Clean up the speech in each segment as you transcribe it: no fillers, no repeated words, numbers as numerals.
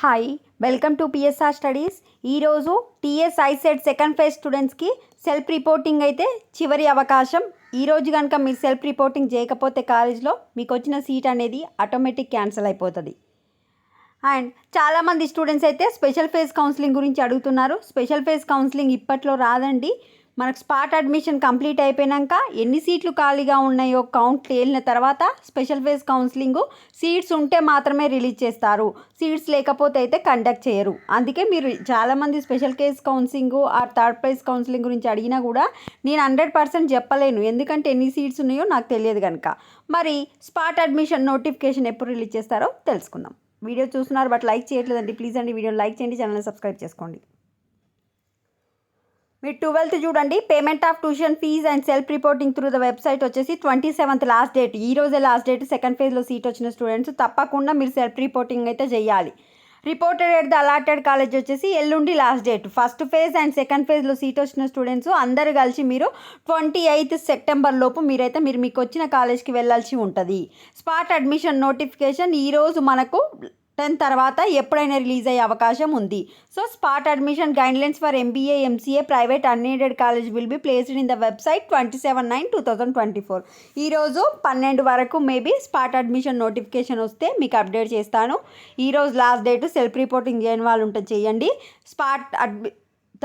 Hi welcome to PSR studies. ఈరోజు TS ICET second phase స్టూడెంట్స్కి self reporting అయితే చివరి అవకాశం. ఈరోజు కనుక మీరు సెల్ఫ్ రిపోర్టింగ్ చేయకపోతే కాలేజ్లో మీకు వచ్చిన సీట్ అనేది ఆటోమేటిక్ క్యాన్సిల్ అయిపోతుంది. అండ్ చాలామంది స్టూడెంట్స్ అయితే స్పెషల్ ఫేజ్ కౌన్సిలింగ్ గురించి అడుగుతున్నారు. స్పెషల్ ఫేజ్ కౌన్సిలింగ్ ఇప్పట్లో రాదండి. మనకు స్పాట్ అడ్మిషన్ కంప్లీట్ అయిపోయాక ఎన్ని సీట్లు ఖాళీగా ఉన్నాయో కౌంట్ తేలిన తర్వాత స్పెషల్ ఫేజ్ కౌన్సిలింగ్ సీట్స్ ఉంటే మాత్రమే రిలీజ్ చేస్తారు. సీట్స్ లేకపోతే అయితే కండక్ట్ చేయరు. అందుకే మీరు చాలామంది special case counselling or third phase counselling గురించి అడిగినా కూడా నేను 100% చెప్పలేను, ఎందుకంటే ఎన్ని సీట్స్ ఉన్నాయో నాకు తెలియదు కనుక. మరి స్పాట్ అడ్మిషన్ నోటిఫికేషన్ ఎప్పుడు రిలీజ్ చేస్తారో తెలుసుకుందాం. వీడియో చూస్తున్నారు బట్ లైక్ చేయట్లేదండి. ప్లీజ్ అండి వీడియోని లైక్ చేయండి, ఛానల్ని సబ్స్క్రైబ్ చేసుకోండి. మీరు 12th చూడండి. Payment of tuition fee and self reporting through the website వచ్చేసి 27th లాస్ట్ డేట్. ఈ రోజే లాస్ట్ డేట్. సెకండ్ ఫేజ్లో సీట్ వచ్చిన స్టూడెంట్స్ తప్పకుండా మీరు సెల్ఫ్ రిపోర్టింగ్ అయితే చేయాలి. Reported at the allotted college వచ్చేసి ఎల్లుండి last date. First phase and second ఫేజ్లో సీట్ వచ్చిన స్టూడెంట్స్ అందరు కలిసి మీరు 28th సెప్టెంబర్ లోపు మీకు వచ్చిన కాలేజ్కి వెళ్ళాల్సి ఉంటుంది. స్పాట్ అడ్మిషన్ నోటిఫికేషన్ ఈరోజు మనకు 10 తర్వాత ఎప్పుడైనా రిలీజ్ అయ్యే అవకాశం ఉంది. So spot admission guidelines for MBA MCA private unaided college will be placed in the website 27/9/2024. ఈరోజు 12 వరకు మేబీ స్పాట్ అడ్మిషన్ నోటిఫికేషన్ వస్తే మీకు అప్డేట్ చేస్తాను. ఈరోజు లాస్ట్ డేట్. సెల్ఫ్ రిపోర్టింగ్ చేయని వాళ్ళు ఉంటే చేయండి.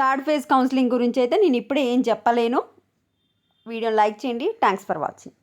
థర్డ్ ఫేజ్ కౌన్సిలింగ్ గురించి అయితే నేను ఇప్పుడే ఏం చెప్పలేను. వీడియోని లైక్ చేయండి. Thanks for watching.